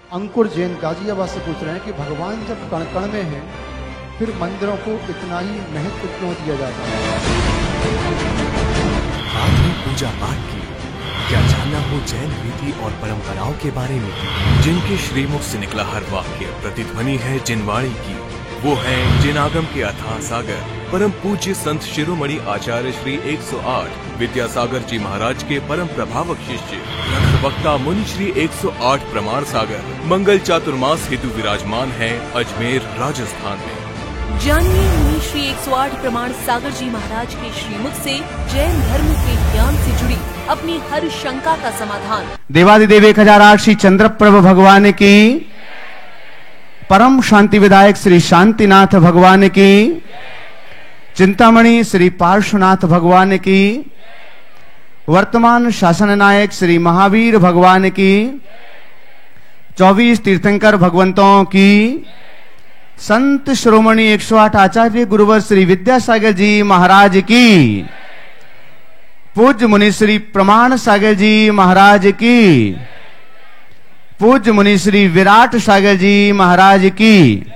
अंकुर जैन गाजियाबाद से पूछ रहे हैं कि भगवान जब कण कण में है फिर मंदिरों को इतना ही महत्व क्यों दिया जाता है? आपने पूजा पाठ की, क्या जानना हो जैन रीति और परंपराओं के बारे में? जिनके श्रीमुख से निकला हर वाक्य प्रतिध्वनि है जिनवाणी की, वो है जिन आगम के अथाह सागर, परम पूज्य संत शिरोमणि आचार्य श्री 108 विद्यासागर जी महाराज के परम प्रभावक शिष्य वक्ता मुनि श्री 108 प्रमाण सागर मंगल चातुर्मास हेतु विराजमान है अजमेर राजस्थान में। जानिए मुनि श्री 108 प्रमाण सागर जी महाराज के श्रीमुख से जैन धर्म के ज्ञान से जुड़ी अपनी हर शंका का समाधान। देवादिदेव 1008 श्री चंद्र प्रभु भगवान की, परम शांति विधायक श्री शांतिनाथ भगवान की, चिंतामणि श्री पार्श्वनाथ भगवान की, वर्तमान शासन नायक श्री महावीर भगवान की, 24 तीर्थंकर भगवंतों की, संत श्रोमणी 108 आचार्य गुरुवर श्री विद्यासागर जी महाराज की, पूज्य मुनि श्री प्रमाण सागर जी महाराज की, पूज्य मुनि श्री विराट सागर जी महाराज की।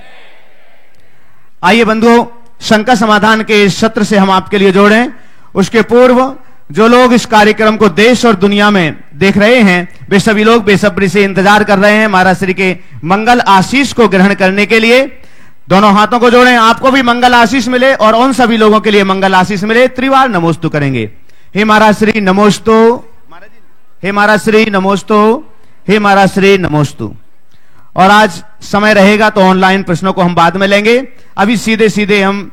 आइए बंधुओं, शंका समाधान के इस सत्र से हम आपके लिए जोड़ें। उसके पूर्व जो लोग इस कार्यक्रम को देश और दुनिया में देख रहे हैं, वे सभी लोग बेसब्री से इंतजार कर रहे हैं महाराज श्री के मंगल आशीष को ग्रहण करने के लिए। दोनों हाथों को जोड़ें, आपको भी मंगल आशीष मिले और उन सभी लोगों के लिए मंगल आशीष मिले। त्रिवार नमोस्तु करेंगे। हे महाराज श्री नमोस्तु, हे महाराज श्री नमोस्तु, हे महाराज श्री नमोस्तु। और आज समय रहेगा तो ऑनलाइन प्रश्नों को हम बाद में लेंगे। अभी सीधे सीधे हम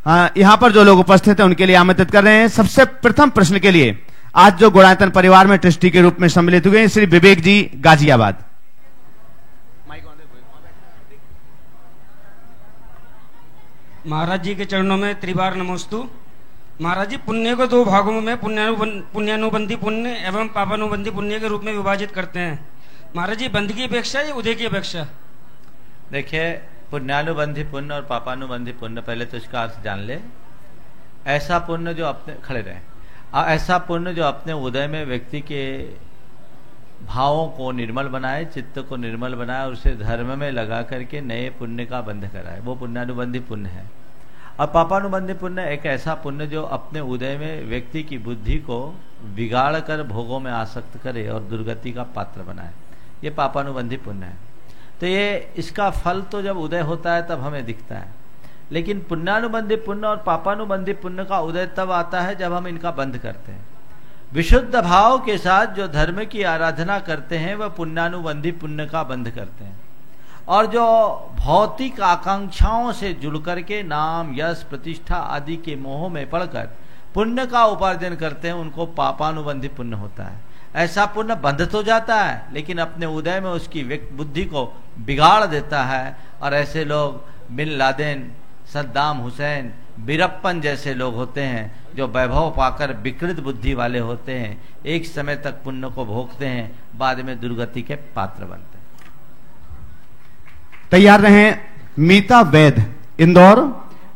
यहां पर जो लोग उपस्थित हैं उनके लिए आमंत्रित कर रहे हैं। सबसे प्रथम प्रश्न के लिए आज जो गुणायतन परिवार में ट्रस्टी के रूप में सम्मिलित हुए हैं, श्री विवेक जी गाजियाबाद। महाराज जी के चरणों में त्रिवार नमोस्तु। महाराज जी, पुण्य को दो भागों में पुण्यानुबंधी पुण्य एवं पापानुबंधी पुण्य के रूप में विभाजित करते हैं। महाराज जी, बंध की अपेक्षा या उदय की अपेक्षा? देखिए, पुण्यानुबंधी पुण्य और पापानुबंधी पुण्य, पहले तो इसका अर्थ जान ले। ऐसा पुण्य जो अपने खड़े रहे, ऐसा पुण्य जो अपने उदय में व्यक्ति के भावों को निर्मल बनाए, चित्त को निर्मल बनाए और उसे धर्म में लगा करके नए पुण्य का बंध कराए, वो पुण्यानुबंधी पुण्य है। और पापानुबंधी पुण्य एक ऐसा पुण्य जो अपने उदय में व्यक्ति की बुद्धि को बिगाड़ कर भोगों में आसक्त करे और दुर्गति का पात्र बनाए, ये पापानुबंधी पुण्य है। तो ये इसका फल तो जब उदय होता है तब हमें दिखता है, लेकिन पुण्यानुबंधी पुण्य और पापानुबंधी पुण्य का उदय तब आता है जब हम इनका बंध करते हैं। विशुद्ध भाव के साथ जो धर्म की आराधना करते हैं वह पुण्यानुबंधी पुण्य का बंध करते हैं, और जो भौतिक आकांक्षाओं से जुड़ करके नाम यश प्रतिष्ठा आदि के मोह में पड़कर पुण्य का उपार्जन करते हैं उनको पापानुबंधी पुण्य होता है। ऐसा पुण्य बंध तो जाता है लेकिन अपने उदय में उसकी बुद्धि को बिगाड़ देता है, और ऐसे लोग बिन लादेन, सद्दाम हुसैन, बीरप्पन जैसे लोग होते हैं जो वैभव पाकर विकृत बुद्धि वाले होते हैं, एक समय तक पुण्य को भोगते हैं, बाद में दुर्गति के पात्र बनते हैं। तैयार रहें। मीता वैद इंदौर,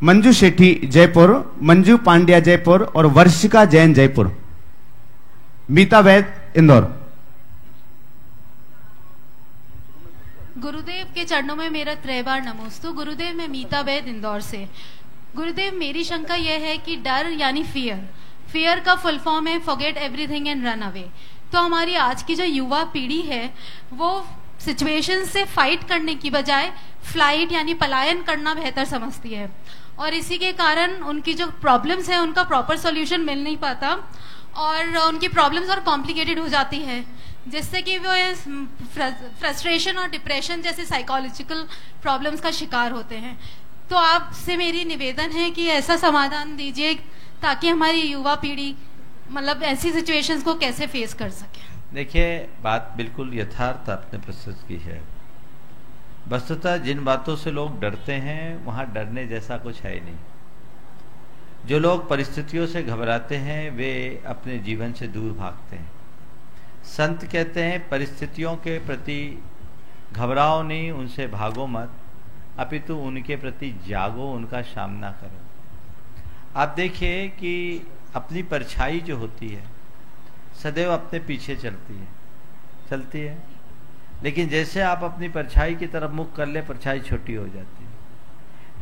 मंजू शेट्टी जयपुर, मंजू पांड्या जयपुर और वर्षिका जैन जयपुर। मीता वैद इंदौर। गुरुदेव के चरणों में मेरा त्रैवार नमोस्तु। गुरुदेव, मैं मीता वैद इंदौर से। गुरुदेव, मेरी शंका यह है कि डर यानी फियर का फुल फॉर्म है forget everything and run away. तो हमारी आज की जो युवा पीढ़ी है वो सिचुएशन से फाइट करने की बजाय फ्लाइट यानी पलायन करना बेहतर समझती है, और इसी के कारण उनकी जो प्रॉब्लम्स है उनका प्रॉपर सॉल्यूशन मिल नहीं पाता और उनकी प्रॉब्लम्स और कॉम्प्लिकेटेड हो जाती है, जिससे कि वो फ्रस्ट्रेशन और डिप्रेशन जैसे साइकोलॉजिकल प्रॉब्लम्स का शिकार होते हैं। तो आपसे मेरी निवेदन है कि ऐसा समाधान दीजिए ताकि हमारी युवा पीढ़ी मतलब ऐसी सिचुएशंस को कैसे फेस कर सके। देखिए, बात बिल्कुल यथार्थ आपने प्रस्तुत की है। वस्तुतः जिन बातों से लोग डरते हैं वहाँ डरने जैसा कुछ है ही नहीं। जो लोग परिस्थितियों से घबराते हैं वे अपने जीवन से दूर भागते हैं। संत कहते हैं परिस्थितियों के प्रति घबराओ नहीं, उनसे भागो मत, अपितु उनके प्रति जागो, उनका सामना करो। आप देखिए कि अपनी परछाई जो होती है सदैव अपने पीछे चलती है। लेकिन जैसे आप अपनी परछाई की तरफ मुख कर ले, परछाई छोटी हो जाती है।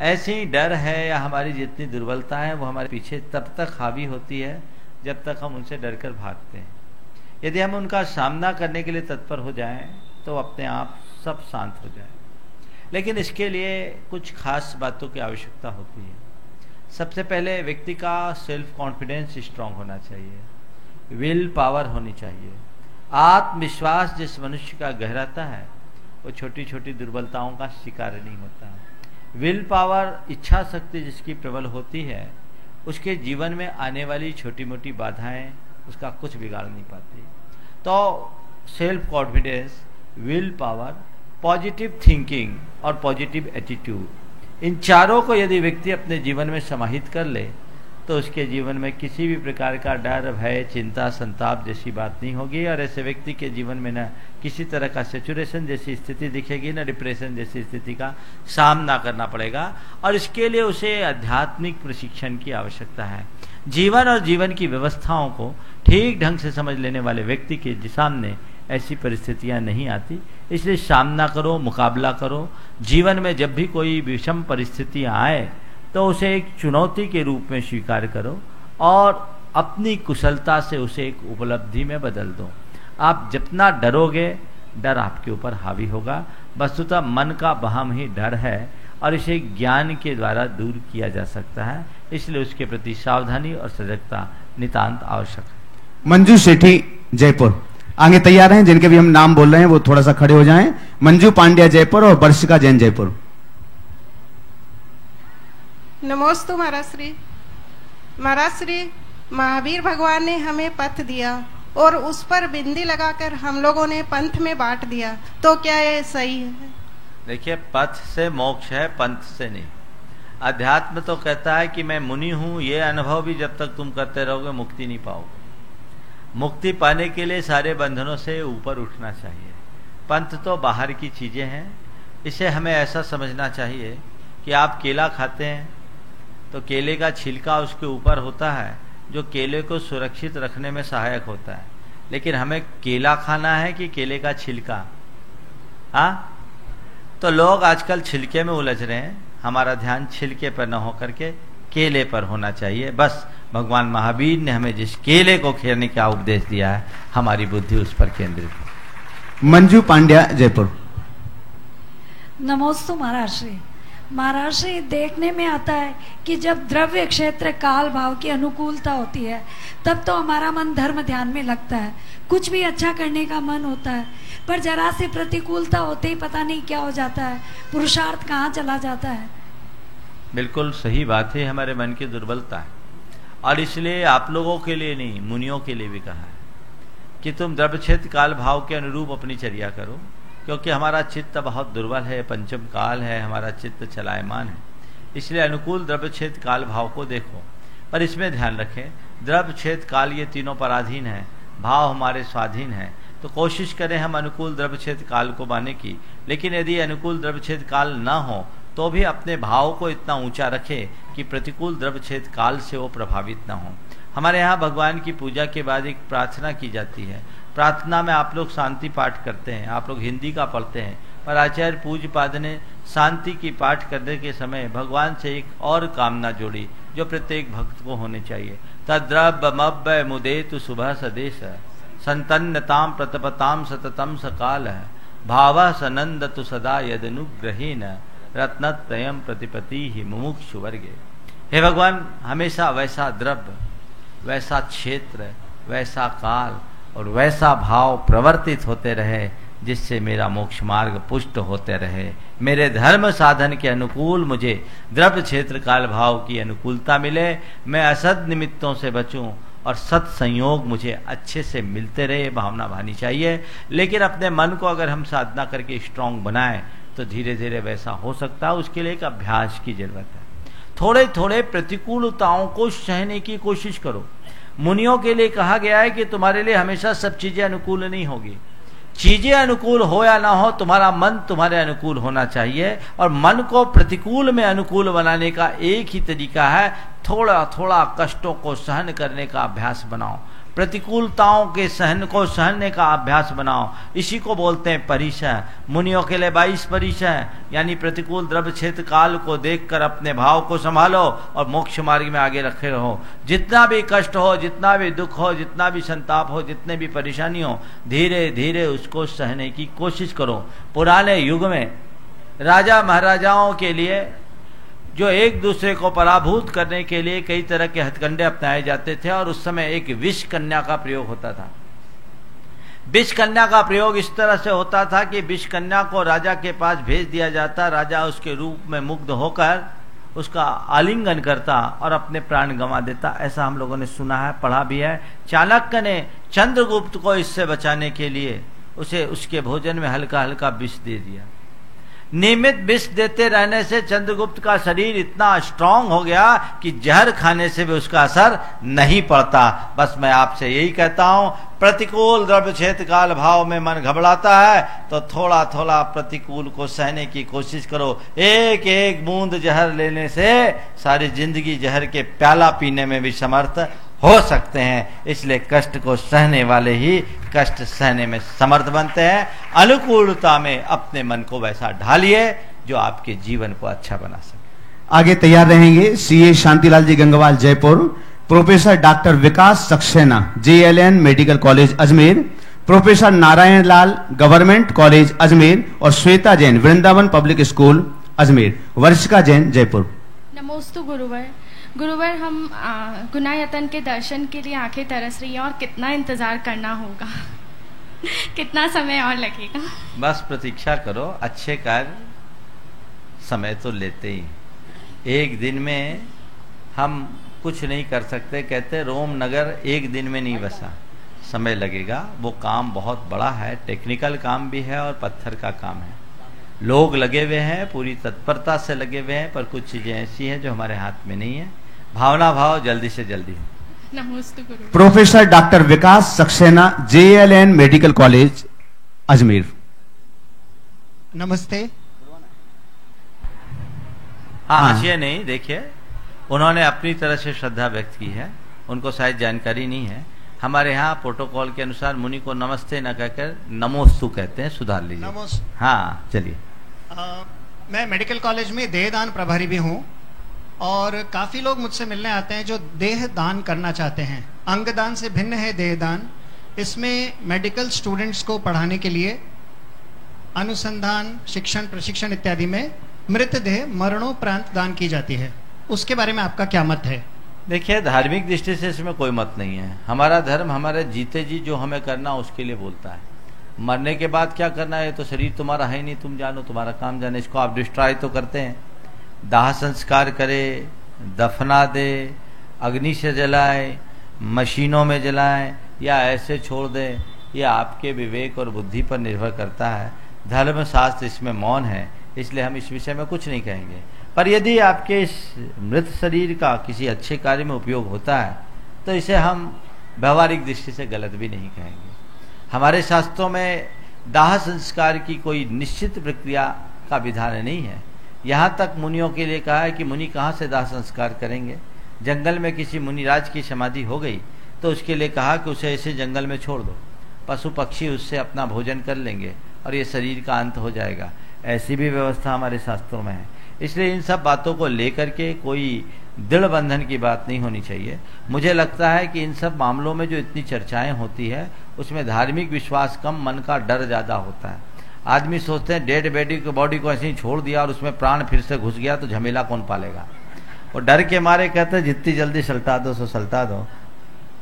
ऐसे ही डर है या हमारी जितनी दुर्बलता है वो हमारे पीछे तब तक हावी होती है जब तक हम उनसे डरकर भागते हैं। यदि हम उनका सामना करने के लिए तत्पर हो जाएं तो अपने आप सब शांत हो जाए। लेकिन इसके लिए कुछ खास बातों की आवश्यकता होती है। सबसे पहले व्यक्ति का सेल्फ कॉन्फिडेंस स्ट्रांग होना चाहिए, विल पावर होनी चाहिए। आत्मविश्वास जिस मनुष्य का गहराता है वो छोटी छोटी दुर्बलताओं का शिकार नहीं होता। विल पावर, इच्छा शक्ति जिसकी प्रबल होती है, उसके जीवन में आने वाली छोटी मोटी बाधाएं उसका कुछ बिगाड़ नहीं पाती। तो self confidence, will power, positive thinking और पॉजिटिव एटीट्यूड, इन चारों को यदि व्यक्ति अपने जीवन में समाहित कर ले तो उसके जीवन में किसी भी प्रकार का डर, भय, चिंता, संताप जैसी बात नहीं होगी। और ऐसे व्यक्ति के जीवन में न किसी तरह का सेचुरेशन जैसी स्थिति दिखेगी, न डिप्रेशन जैसी स्थिति का सामना करना पड़ेगा। और इसके लिए उसे आध्यात्मिक प्रशिक्षण की आवश्यकता है। जीवन और जीवन की व्यवस्थाओं को ठीक ढंग से समझ लेने वाले व्यक्ति के सामने ऐसी परिस्थितियां नहीं आती। इसलिए सामना करो, मुकाबला करो। जीवन में जब भी कोई विषम परिस्थितियां आए तो उसे एक चुनौती के रूप में स्वीकार करो और अपनी कुशलता से उसे एक उपलब्धि में बदल दो। आप जितना डरोगे, डर आपके ऊपर हावी होगा। वस्तुतः मन का वहम ही डर है और इसे ज्ञान के द्वारा दूर किया जा सकता है। इसलिए उसके प्रति सावधानी और सजगता नितांत आवश्यक है। मंजू सेठी, जयपुर, आगे तैयार हैं। जिनके भी हम नाम बोल रहे हैं वो थोड़ा सा खड़े हो जाएं। मंजू पांड्या, जयपुर, और वर्षिका जैन, जयपुर। नमोस्तु महाराज श्री। महाराज श्री, महावीर भगवान ने हमें पथ दिया और उस पर बिंदी लगाकर हम लोगों ने पंथ में बांट दिया, तो क्या ये सही है? देखिए, पथ से मोक्ष है, पंथ से नहीं। अध्यात्म तो कहता है कि मैं मुनि हूं, ये अनुभव भी जब तक तुम करते रहोगे मुक्ति नहीं पाओगे। मुक्ति पाने के लिए सारे बंधनों से ऊपर उठना चाहिए। पंथ तो बाहर की चीजें हैं। इसे हमें ऐसा समझना चाहिए कि आप केला खाते हैं तो केले का छिलका उसके ऊपर होता है जो केले को सुरक्षित रखने में सहायक होता है। लेकिन हमें केला खाना है कि केले का छिलका? हाँ, तो लोग आजकल छिलके में उलझ रहे हैं। हमारा ध्यान छिलके पर न होकर के केले पर होना चाहिए। बस भगवान महावीर ने हमें जिस केले को खेलने का उपदेश दिया है, हमारी बुद्धि उस पर केंद्रित है। मंजू पांड्या, जयपुर। नमोस्तु महाराज श्री। महाराज श्री, देखने में आता है कि जब द्रव्य क्षेत्र काल भाव की अनुकूलता होती है तब तो हमारा मन धर्म ध्यान में लगता है, कुछ भी अच्छा करने का मन होता है। पर जरा सी प्रतिकूलता होते ही पता नहीं क्या हो जाता है, पुरुषार्थ कहाँ चला जाता है। बिल्कुल सही बात है, हमारे मन की दुर्बलता है। और इसलिए आप लोगों के लिए नहीं, मुनियों के लिए भी कहा है कि तुम द्रव्य क्षेत्र काल भाव के अनुरूप अपनी चर्या करो, क्योंकि हमारा चित्त बहुत दुर्बल है, पंचम काल है, हमारा चित्त चलायमान है। इसलिए अनुकूल द्रव्य क्षेत्र काल भाव को देखो। पर इसमें ध्यान रखें, द्रव्य क्षेत्र काल ये तीनों पराधीन है, भाव हमारे स्वाधीन है। तो कोशिश करें हम अनुकूल द्रव्य क्षेत्र काल को पाने की। लेकिन यदि अनुकूल द्रव्य क्षेत्र काल न हो तो भी अपने भाव को इतना ऊंचा रखें कि प्रतिकूल द्रव्य क्षेत्र काल से वो प्रभावित न हो। हमारे यहाँ भगवान की पूजा के बाद एक प्रार्थना की जाती है। प्रार्थना में आप लोग शांति पाठ करते हैं, आप लोग हिंदी का पढ़ते हैं, पर आचार्य पूज्यपाद ने शांति की पाठ करने के समय भगवान से एक और कामना जोड़ी जो प्रत्येक भक्त को होनी चाहिए। तद्रव्यमव्यय मुदेतु शुभ सदेश संतन्नताम प्रतपताम सततम सकाल भाव सनंदतु सदा यदनुग्रहेन रत्नत्रयम प्रतिपति ही मुमुक्षु वर्गे। हे भगवान, हमेशा वैसा द्रव्य, वैसा क्षेत्र, वैसा काल और वैसा भाव प्रवर्तित होते रहे जिससे मेरा मोक्ष मार्ग पुष्ट होते रहे। मेरे धर्म साधन के अनुकूल मुझे द्रव्य क्षेत्र काल भाव की अनुकूलता मिले, मैं असद निमित्तों से बचूं और सत संयोग मुझे अच्छे से मिलते रहे, भावना भानी चाहिए। लेकिन अपने मन को अगर हम साधना करके स्ट्रांग बनाएं तो धीरे धीरे वैसा हो सकता है। उसके लिए एक अभ्यास की जरूरत है। थोड़े थोड़े प्रतिकूलताओं को सहने की कोशिश करो। मुनियों के लिए कहा गया है कि तुम्हारे लिए हमेशा सब चीजें अनुकूल नहीं होगी। चीजें अनुकूल हो या ना हो, तुम्हारा मन तुम्हारे अनुकूल होना चाहिए। और मन को प्रतिकूल में अनुकूल बनाने का एक ही तरीका है, थोड़ा थोड़ा कष्टों को सहन करने का अभ्यास बनाओ। प्रतिकूलताओं के सहने का अभ्यास बनाओ। इसी को बोलते हैं परिचय। मुनियों के लिए 22 परिचय, यानी प्रतिकूल द्रव्य क्षेत्र काल को देखकर अपने भाव को संभालो और मोक्ष मार्ग में आगे रखे रहो। जितना भी कष्ट हो, जितना भी दुख हो, जितना भी संताप हो, जितने भी परेशानी हो, धीरे धीरे उसको सहने की कोशिश करो। पुराने युग में राजा महाराजाओं के लिए जो एक दूसरे को पराभूत करने के लिए कई तरह के हथकंडे अपनाए जाते थे, और उस समय एक विष कन्या का प्रयोग होता था। विष कन्या का प्रयोग इस तरह से होता था कि विष कन्या को राजा के पास भेज दिया जाता, राजा उसके रूप में मुग्ध होकर उसका आलिंगन करता और अपने प्राण गंवा देता। ऐसा हम लोगों ने सुना है, पढ़ा भी है। चाणक्य ने चंद्रगुप्त को इससे बचाने के लिए उसे उसके भोजन में हल्का हल्का विष दे दिया। नियमित विष देते रहने से चंद्रगुप्त का शरीर इतना स्ट्रांग हो गया कि जहर खाने से भी उसका असर नहीं पड़ता। बस मैं आपसे यही कहता हूं, प्रतिकूल द्रव्य क्षेत्र काल भाव में मन घबराता है तो थोड़ा थोड़ा प्रतिकूल को सहने की कोशिश करो। एक एक बूंद जहर लेने से सारी जिंदगी जहर के प्याला पीने में भी समर्थ हो सकते हैं। इसलिए कष्ट को सहने वाले ही कष्ट सहने में समर्थ बनते हैं। अनुकूलता में अपने मन को वैसा ढालिए जो आपके जीवन को अच्छा बना सके। आगे तैयार रहेंगे CA Shantilal ji Gangwal Jaipur, professor doctor Vikas Saxena JLN medical college Ajmer, professor Narayan Lal government college Ajmer और श्वेता जैन वृंदावन पब्लिक स्कूल अजमेर। वर्षिका जैन जयपुर। नमोस्तु गुरुवर। गुरुवर, हम गुनायतन के दर्शन के लिए आंखें तरस रही हैं और कितना इंतजार करना होगा कितना समय और लगेगा? बस प्रतीक्षा करो, अच्छे कार्य समय तो लेते ही। एक दिन में हम कुछ नहीं कर सकते। कहते रोम नगर एक दिन में नहीं बसा, समय लगेगा। वो काम बहुत बड़ा है, टेक्निकल काम भी है और पत्थर का काम है। लोग लगे हुए हैं, पूरी तत्परता से लगे हुए हैं, पर कुछ चीजें ऐसी हैं जो हमारे हाथ में नहीं है। भावना भाव जल्दी से जल्दी। नमस्ते गुरु। Professor doctor Vikas Saxena JLN medical college Ajmer. नमस्ते। हाँ, हंसिए नहीं। देखिए, उन्होंने अपनी तरह से श्रद्धा व्यक्त की है, उनको शायद जानकारी नहीं है। हमारे यहाँ प्रोटोकॉल के अनुसार मुनि को नमस्ते न कहकर नमोस्तु कहते हैं, सुधार लीजिए। हाँ, चलिए। मैं मेडिकल कॉलेज में देहदान प्रभारी भी हूँ और काफी लोग मुझसे मिलने आते हैं जो देह दान करना चाहते हैं। अंग दान से भिन्न है देहदान। इसमें मेडिकल स्टूडेंट्स को पढ़ाने के लिए अनुसंधान, शिक्षण, प्रशिक्षण इत्यादि में मृतदेह मरणोपरांत दान की जाती है। उसके बारे में आपका क्या मत है? देखिए, धार्मिक दृष्टि से इसमें कोई मत नहीं है। हमारा धर्म हमारे जीते जी जो हमें करना उसके लिए बोलता है। मरने के बाद क्या करना है तो शरीर तुम्हारा है नहीं, तुम जानो, तुम्हारा काम जाने। इसको आप डिस्ट्रॉय तो करते हैं। दाह संस्कार करे, दफना दे, अग्नि से जलाए, मशीनों में जलाए या ऐसे छोड़ दे, ये आपके विवेक और बुद्धि पर निर्भर करता है। धर्म शास्त्र इसमें मौन है, इसलिए हम इस विषय में कुछ नहीं कहेंगे। पर यदि आपके इस मृत शरीर का किसी अच्छे कार्य में उपयोग होता है तो इसे हम व्यवहारिक दृष्टि से गलत भी नहीं कहेंगे। हमारे शास्त्रों में दाह संस्कार की कोई निश्चित प्रक्रिया का विधान नहीं है। यहाँ तक मुनियों के लिए कहा है कि मुनि कहाँ से दाह संस्कार करेंगे। जंगल में किसी मुनिराज की समाधि हो गई तो उसके लिए कहा कि उसे ऐसे जंगल में छोड़ दो, पशु पक्षी उससे अपना भोजन कर लेंगे और ये शरीर का अंत हो जाएगा। ऐसी भी व्यवस्था हमारे शास्त्रों में है। इसलिए इन सब बातों को लेकर के कोई दृढ़ बंधन की बात नहीं होनी चाहिए। मुझे लगता है कि इन सब मामलों में जो इतनी चर्चाएं होती है उसमें धार्मिक विश्वास कम, मन का डर ज़्यादा होता है। आदमी सोचते हैं डेड बॉडी को ऐसे ही छोड़ दिया और उसमें प्राण फिर से घुस गया तो झमेला कौन पालेगा। और डर के मारे कहते हैं जितनी जल्दी सल्टा दो सो सल्टा दो,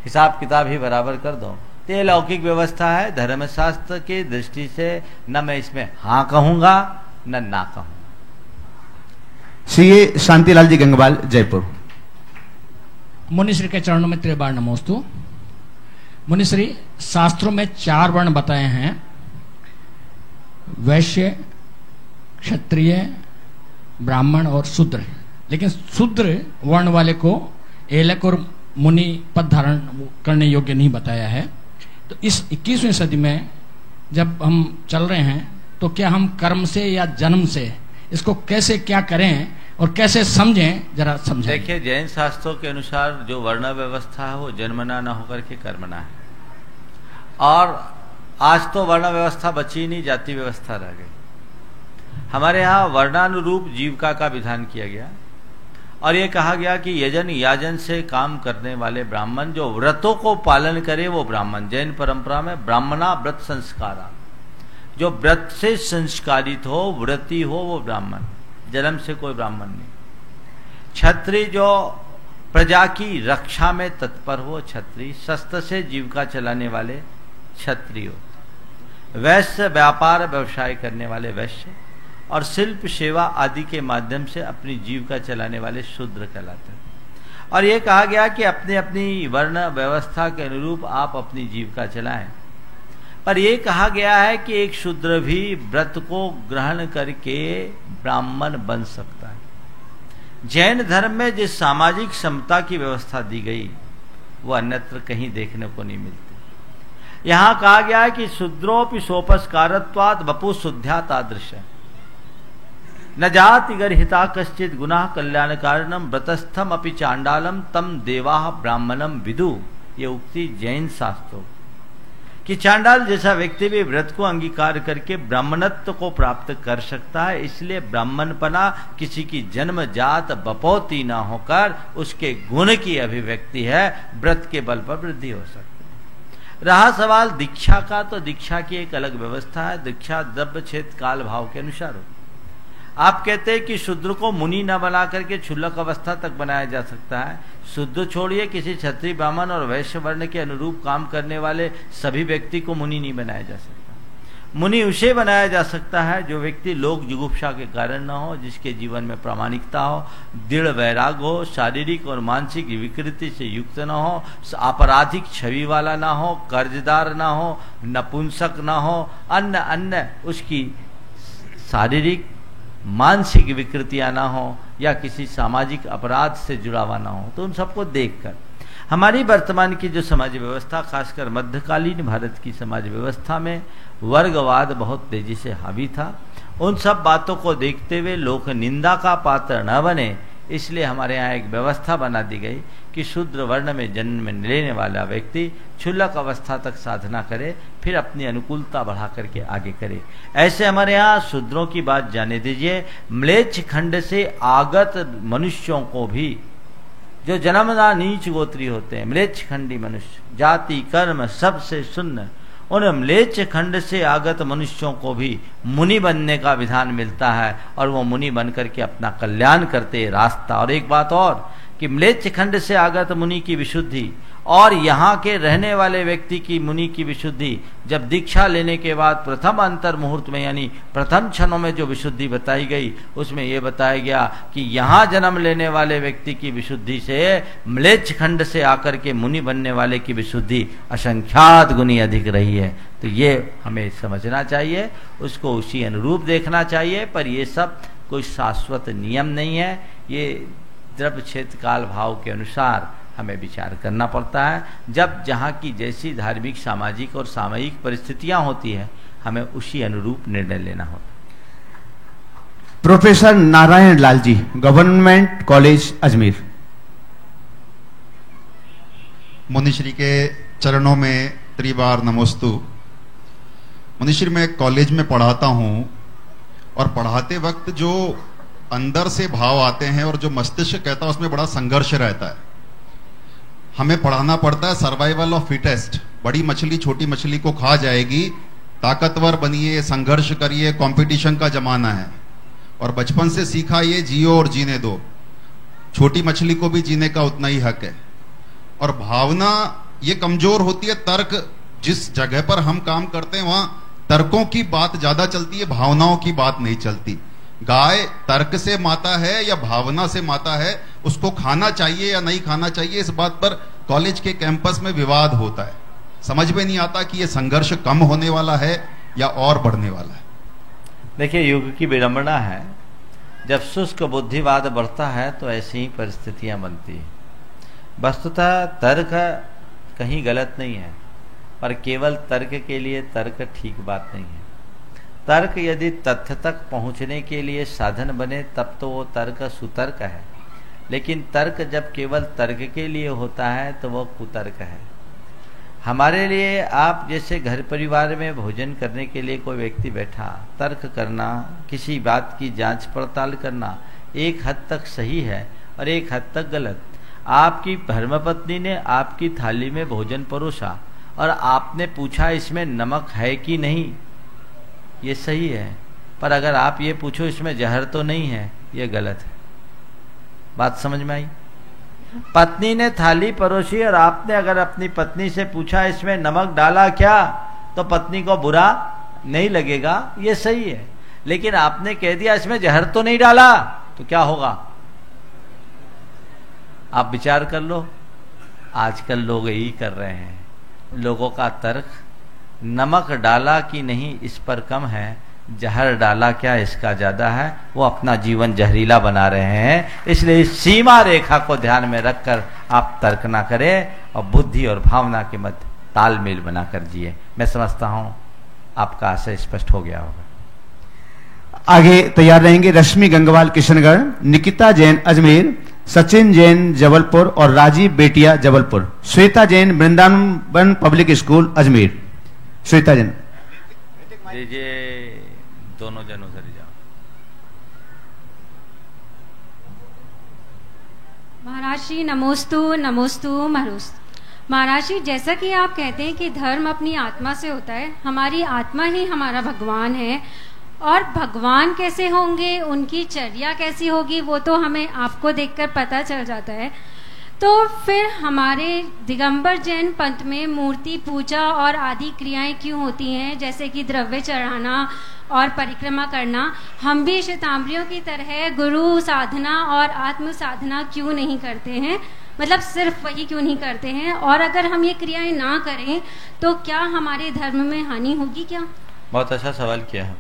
हिसाब किताब ही बराबर कर दो। तो ये लौकिक व्यवस्था है। धर्मशास्त्र की दृष्टि से न मैं इसमें हाँ कहूँगा न ना कहूँगा। सीए शांतिलाल जी गंगवाल जयपुर। मुनिश्री के चरणों में त्रिबार नमोस्तु। मुनिश्री, शास्त्रों में 4 वर्ण बताए हैं, वैश्य, क्षत्रिय, ब्राह्मण और शूद्र। लेकिन शूद्र वर्ण वाले को एलक और मुनि पद धारण करने योग्य नहीं बताया है। तो इस 21वीं सदी में जब हम चल रहे हैं तो क्या हम कर्म से या जन्म से इसको कैसे क्या करें और कैसे समझें, जरा समझें। देखिए, जैन शास्त्रों के अनुसार जो वर्ण व्यवस्था है वो जन्मना न होकर के कर्मना है, और आज तो वर्ण व्यवस्था बची नहीं, जाति व्यवस्था रह गई। हमारे यहाँ वर्णानुरूप जीविका का विधान किया गया, और ये कहा गया कि यजन याजन से काम करने वाले ब्राह्मण जो व्रतों को पालन करे वो ब्राह्मण। जैन परंपरा में ब्राह्मणा व्रत संस्कारा, जो व्रत से संस्कारित हो, व्रती हो, वो ब्राह्मण। जन्म से कोई ब्राह्मण नहीं। क्षत्रिय जो प्रजा की रक्षा में तत्पर हो, क्षत्रिय। शस्त्र से जीविका चलाने वाले क्षत्रिय होते। वैश्य व्यापार व्यवसाय करने वाले वैश्य, और शिल्प सेवा आदि के माध्यम से अपनी जीविका चलाने वाले शूद्र कहलाते हैं। और ये कहा गया कि अपनी अपनी वर्ण व्यवस्था के अनुरूप आप अपनी जीविका चलाएं, पर यह कहा गया है कि एक शूद्र भी व्रत को ग्रहण करके ब्राह्मण बन सकता है। जैन धर्म में जिस सामाजिक समता की व्यवस्था दी गई वो अन्यत्र कहीं देखने को नहीं मिलती। यहां कहा गया है कि शूद्रोपि सोपस्कारत्वात् वपु शुद्ध्या तादृश न जाति गर्हिता कश्चित गुनाह कल्याण कारणम व्रतस्थम अपि चांडालम तम देवाः ब्राह्मणम विदु। ये उक्ति जैन शास्त्रों कि चांडाल जैसा व्यक्ति भी व्रत को अंगीकार करके ब्राह्मणत्व को प्राप्त कर सकता है। इसलिए ब्राह्मणपना किसी की जन्म जात बपौती ना होकर उसके गुण की अभिव्यक्ति है, व्रत के बल पर वृद्धि हो सकती है। रहा सवाल दीक्षा का, तो दीक्षा की एक अलग व्यवस्था है। दीक्षा द्रव्य क्षेत्र काल भाव के अनुसार हो। आप कहते हैं कि शूद्र को मुनि न बना करके क्षुल्लक अवस्था तक बनाया जा सकता है। शूद्र छोड़िए, किसी क्षत्रिय ब्राह्मण और वैश्य वर्ण के अनुरूप काम करने वाले सभी व्यक्ति को मुनि नहीं बनाया जा सकता। मुनि उसे बनाया जा सकता है जो व्यक्ति लोक जुगुप्सा के कारण न हो, जिसके जीवन में प्रामाणिकता हो, दृढ़ वैराग हो, शारीरिक और मानसिक विकृति से युक्त न हो, आपराधिक छवि वाला ना हो, कर्जदार ना हो, नपुंसक ना हो, अन्य उसकी शारीरिक मानसिक विकृतियां ना हो या किसी सामाजिक अपराध से जुड़ा हुआ ना हो। तो उन सबको देखकर हमारी वर्तमान की जो समाज व्यवस्था, खासकर मध्यकालीन भारत की समाज व्यवस्था में वर्गवाद बहुत तेजी से हावी था। उन सब बातों को देखते हुए लोक निंदा का पात्र न बने, इसलिए हमारे यहाँ एक व्यवस्था बना दी गई कि शूद्र वर्ण में जन्म लेने वाला व्यक्ति क्षुल्लक अवस्था तक साधना करे, फिर अपनी अनुकूलता बढ़ा करके आगे करे। ऐसे हमारे यहाँ शूद्रों की बात जाने दीजिए, म्लेच्छ खंड से आगत मनुष्यों को भी, जो जन्मदा नीच गोत्री होते हैं, म्लेच्छ खंडी मनुष्य, जाति कर्म सबसे शून्य, उन म्लेच्छ खंड से आगत मनुष्यों को भी मुनि बनने का विधान मिलता है, और वो मुनि बन करके अपना कल्याण करते रास्ता। और एक बात और कि म्लेच्छ खंड से आगत मुनि की विशुद्धि और यहाँ के रहने वाले व्यक्ति की मुनि की विशुद्धि, जब दीक्षा लेने के बाद प्रथम अंतर मुहूर्त में यानी प्रथम क्षणों में जो विशुद्धि बताई गई, उसमें यह बताया गया कि यहाँ जन्म लेने वाले व्यक्ति की विशुद्धि से म्लेच्छ खंड से आकर के मुनि बनने वाले की विशुद्धि असंख्यात गुनी अधिक रही है। तो ये हमें समझना चाहिए, उसको उसी अनुरूप देखना चाहिए। पर ये सब कोई शाश्वत नियम नहीं है, ये द्रव्य क्षेत्र काल भाव के अनुसार हमें विचार करना पड़ता है। जब जहाँ की जैसी धार्मिक, सामाजिक और सामयिक परिस्थितियां होती है, हमें उसी अनुरूप निर्णय लेना होता। Professor Narayan Lal ji, government college Ajmer. मुनिश्री के चरणों में त्रिबार नमोस्तु। मुनिश्री, मैं कॉलेज में पढ़ाता हूं, और पढ़ाते वक्त जो अंदर से भाव आते हैं और जो मस्तिष्क कहता है, उसमें बड़ा संघर्ष रहता है। हमें पढ़ाना पड़ता है सर्वाइवल ऑफ फिटेस्ट। बड़ी मछली छोटी मछली को खा जाएगी, ताकतवर बनिए, संघर्ष करिए, कंपटीशन का जमाना है। और बचपन से सीखा ये जियो और जीने दो, छोटी मछली को भी जीने का उतना ही हक है। और भावना ये कमजोर होती है। तर्क, जिस जगह पर हम काम करते हैं वहां तर्कों की बात ज्यादा चलती है, भावनाओं की बात नहीं चलती। गाय तर्क से माता है या भावना से माता है, उसको खाना चाहिए या नहीं खाना चाहिए, इस बात पर कॉलेज के कैंपस में विवाद होता है। समझ में नहीं आता कि यह संघर्ष कम होने वाला है या और बढ़ने वाला है। देखिए, युग की विडंबना है, जब शुष्क बुद्धिवाद बढ़ता है तो ऐसी ही परिस्थितियां बनती हैं। वस्तुतः तर्क कहीं गलत नहीं है, पर केवल तर्क के लिए तर्क ठीक बात नहीं है। तर्क यदि तथ्य तक पहुंचने के लिए साधन बने तब तो वो तर्क सुतर्क है, लेकिन तर्क जब केवल तर्क के लिए होता है तो वो कुतर्क है। हमारे लिए आप जैसे घर परिवार में भोजन करने के लिए कोई व्यक्ति बैठा, तर्क करना, किसी बात की जांच पड़ताल करना एक हद तक सही है और एक हद तक गलत। आपकी धर्मपत्नी ने आपकी थाली में भोजन परोसा और आपने पूछा इसमें नमक है कि नहीं, ये सही है। पर अगर आप ये पूछो इसमें जहर तो नहीं है, ये गलत है। बात समझ में आई? पत्नी ने थाली परोसी और आपने अगर अपनी पत्नी से पूछा इसमें नमक डाला क्या, तो पत्नी को बुरा नहीं लगेगा, ये सही है। लेकिन आपने कह दिया इसमें जहर तो नहीं डाला, तो क्या होगा? आप विचार कर लो। आजकल लोग यही कर रहे हैं। लोगों का तर्क नमक डाला कि नहीं इस पर कम है, जहर डाला क्या इसका ज्यादा है। वो अपना जीवन जहरीला बना रहे हैं। इसलिए इस सीमा रेखा को ध्यान में रखकर आप तर्क ना करें और बुद्धि और भावना के मध्य तालमेल बनाकर जिए। मैं समझता हूं आपका आशय स्पष्ट हो गया होगा। आगे तैयार रहेंगे रश्मि गंगवाल किशनगढ़, निकिता जैन अजमेर, सचिन जैन जबलपुर और राजीव बेटिया जबलपुर, श्वेता जैन वृंदावन पब्लिक स्कूल अजमेर। श्वेता जैन दीजिए, दोनों जन उधर जाओ। महाराज जी नमोस्तु नमोस्तु महारुस्तु। महाराज जी, जैसा कि आप कहते हैं कि धर्म अपनी आत्मा से होता है, हमारी आत्मा ही हमारा भगवान है। और भगवान कैसे होंगे, उनकी चर्या कैसी होगी, वो तो हमें आपको देखकर पता चल जाता है। तो फिर हमारे दिगंबर जैन पंथ में मूर्ति पूजा और आदि क्रियाएं क्यों होती हैं, जैसे कि द्रव्य चढ़ाना और परिक्रमा करना? हम भी श्वेतांबरियों की तरह गुरु साधना और आत्म साधना क्यों नहीं करते हैं? मतलब सिर्फ वही क्यों नहीं करते हैं? और अगर हम ये क्रियाएं ना करें तो क्या हमारे धर्म में हानि होगी क्या? बहुत अच्छा सवाल किया है।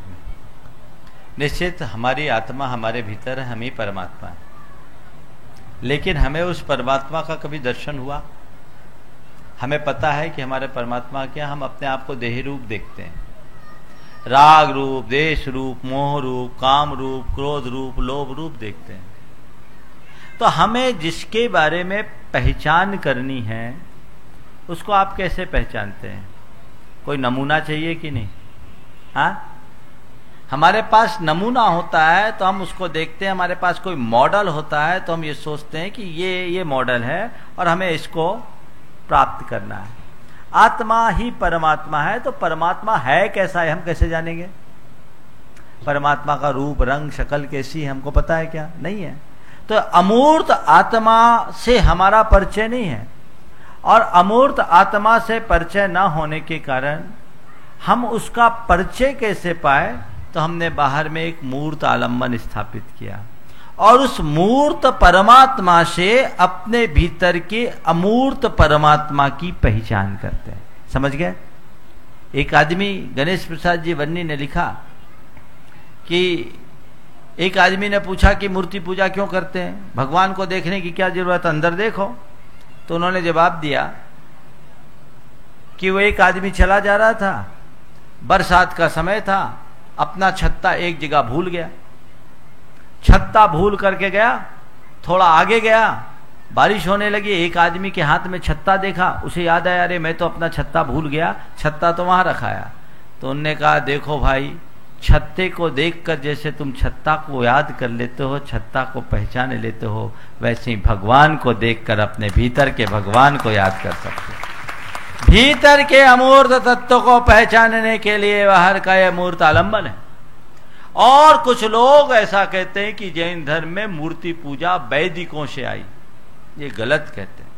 निश्चित हमारी आत्मा हमारे भीतर है, हम ही परमात्मा है। लेकिन हमें उस परमात्मा का कभी दर्शन हुआ? हमें पता है कि हमारे परमात्मा क्या, हम अपने आप को देही रूप देखते हैं। राग रूप, देश रूप, मोह रूप, काम रूप, क्रोध रूप, लोभ रूप देखते हैं। तो हमें जिसके बारे में पहचान करनी है उसको आप कैसे पहचानते हैं? कोई नमूना चाहिए कि नहीं? हाँ, हमारे पास नमूना होता है तो हम उसको देखते हैं। हमारे पास कोई मॉडल होता है तो हम ये सोचते हैं कि ये मॉडल है और हमें इसको प्राप्त करना है। आत्मा ही परमात्मा है, तो परमात्मा है कैसा है हम कैसे जानेंगे? परमात्मा का रूप, रंग, शक्ल कैसी है हमको पता है क्या? नहीं है। तो अमूर्त आत्मा से हमारा परिचय नहीं है, और अमूर्त आत्मा से परिचय न होने के कारण हम उसका परिचय कैसे पाए? तो हमने बाहर में एक मूर्त आलम्बन स्थापित किया और उस मूर्त परमात्मा से अपने भीतर के अमूर्त परमात्मा की पहचान करते हैं। समझ गए? एक आदमी, गणेश प्रसाद जी वन्नी ने लिखा कि एक आदमी ने पूछा कि मूर्ति पूजा क्यों करते हैं, भगवान को देखने की क्या जरूरत, अंदर देखो। तो उन्होंने जवाब दिया कि वो एक आदमी चला जा रहा था, बरसात का समय था, अपना छत्ता एक जगह भूल गया। छत्ता भूल करके गया, थोड़ा आगे गया, बारिश होने लगी, एक आदमी के हाथ में छत्ता देखा, उसे याद आया अरे मैं तो अपना छत्ता भूल गया, छत्ता तो वहां रखाया। तो उनने कहा देखो भाई, छत्ते को देखकर जैसे तुम छत्ता को याद कर लेते हो, छत्ता को पहचान लेते हो, वैसे ही भगवान को देखकर अपने भीतर के भगवान को याद कर सकते हो। भीतर के अमूर्त तत्व को पहचानने के लिए बाहर का यह मूर्त आलंबन है। और कुछ लोग ऐसा कहते हैं कि जैन धर्म में मूर्ति पूजा वैदिकों से आई। ये गलत कहते हैं।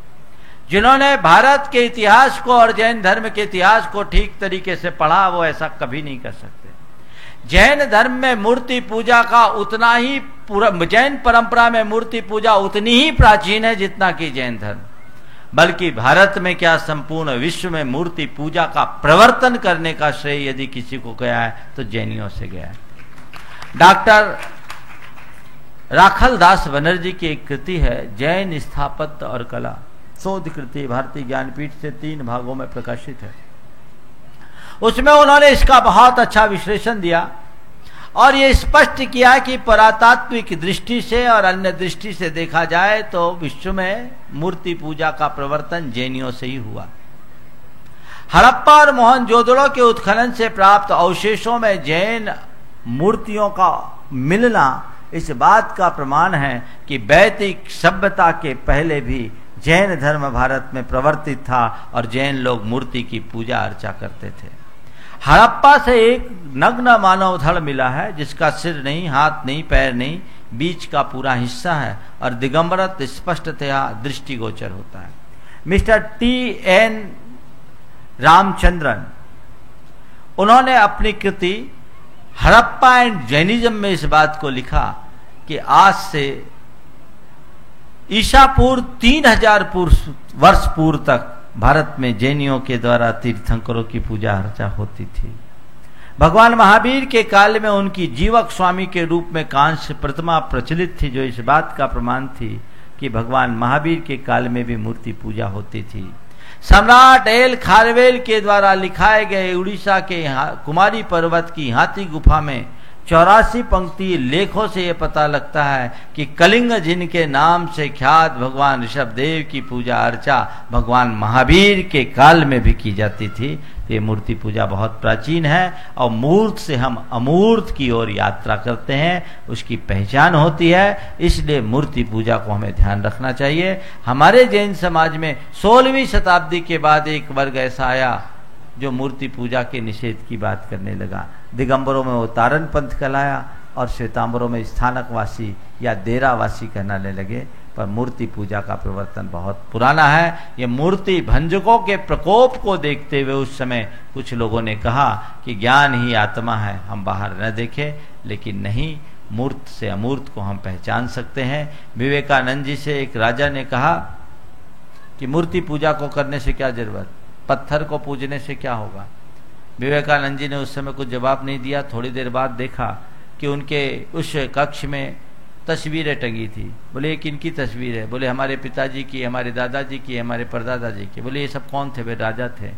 जिन्होंने भारत के इतिहास को और जैन धर्म के इतिहास को ठीक तरीके से पढ़ा, वो ऐसा कभी नहीं कर सकते। जैन धर्म में मूर्ति पूजा का उतना ही जैन परंपरा में मूर्ति पूजा उतनी ही प्राचीन है जितना कि जैन धर्म। बल्कि भारत में क्या, संपूर्ण विश्व में मूर्ति पूजा का प्रवर्तन करने का श्रेय यदि किसी को गया है तो जैनियों से गया है। डॉक्टर राखल दास बनर्जी की एक कृति है जैन स्थापत्य और कला, शोध कृति, भारतीय ज्ञानपीठ से 3 भागों में प्रकाशित है। उसमें उन्होंने इसका बहुत अच्छा विश्लेषण दिया और ये स्पष्ट किया कि परातात्विक दृष्टि से और अन्य दृष्टि से देखा जाए तो विश्व में मूर्ति पूजा का प्रवर्तन जैनियों से ही हुआ। हड़प्पा और मोहनजोदड़ो के उत्खनन से प्राप्त अवशेषों में जैन मूर्तियों का मिलना इस बात का प्रमाण है कि वैदिक सभ्यता के पहले भी जैन धर्म भारत में प्रवर्तित था और जैन लोग मूर्ति की पूजा अर्चा करते थे। हड़प्पा से एक नग्न मानव धड़ मिला है जिसका सिर नहीं, हाथ नहीं, पैर नहीं, बीच का पूरा हिस्सा है और दिगंबरत स्पष्टतया दृष्टिगोचर होता है। Mister T.N. रामचंद्रन, उन्होंने अपनी कृति हड़प्पा एंड जैनिज्म में इस बात को लिखा कि आज से ईसा पूर्व 3000 वर्ष पूर्व तक भारत में जैनियों के द्वारा तीर्थंकरों की पूजा अर्चा होती थी। भगवान महावीर के काल में उनकी जीवक स्वामी के रूप में कांस्य प्रतिमा प्रचलित थी, जो इस बात का प्रमाण थी कि भगवान महावीर के काल में भी मूर्ति पूजा होती थी। सम्राट एल खारवेल के द्वारा लिखाए गए उड़ीसा के कुमारी पर्वत की हाथी गुफा में 84 पंक्ति लेखों से यह पता लगता है कि कलिंग जिनके नाम से ख्यात भगवान ऋषभदेव की पूजा अर्चा भगवान महावीर के काल में भी की जाती थी। तो ये मूर्ति पूजा बहुत प्राचीन है और मूर्त से हम अमूर्त की ओर यात्रा करते हैं, उसकी पहचान होती है। इसलिए मूर्ति पूजा को हमें ध्यान रखना चाहिए। हमारे जैन समाज में 16वीं शताब्दी के बाद एक वर्ग ऐसा आया जो मूर्ति पूजा के निषेध की बात करने लगा। दिगंबरों में वो तारन पंथ कहलाया और श्वेतांबरों में स्थानकवासी या डेरावासी कहलाने लगे। पर मूर्ति पूजा का प्रवर्तन बहुत पुराना है। ये मूर्ति भंजकों के प्रकोप को देखते हुए उस समय कुछ लोगों ने कहा कि ज्ञान ही आत्मा है, हम बाहर न देखें, लेकिन नहीं, मूर्त से अमूर्त को हम पहचान सकते हैं। विवेकानंद जी से एक राजा ने कहा कि मूर्ति पूजा को करने से क्या जरूरत, पत्थर को पूजने से क्या होगा। विवेकानंद जी ने उस समय कुछ जवाब नहीं दिया। थोड़ी देर बाद देखा कि उनके उस कक्ष में तस्वीरें टंगी थी। बोले ये किनकी तस्वीर है? बोले हमारे पिताजी की, हमारे दादाजी की, हमारे परदादा जी की। बोले ये सब कौन थे? वे राजा थे।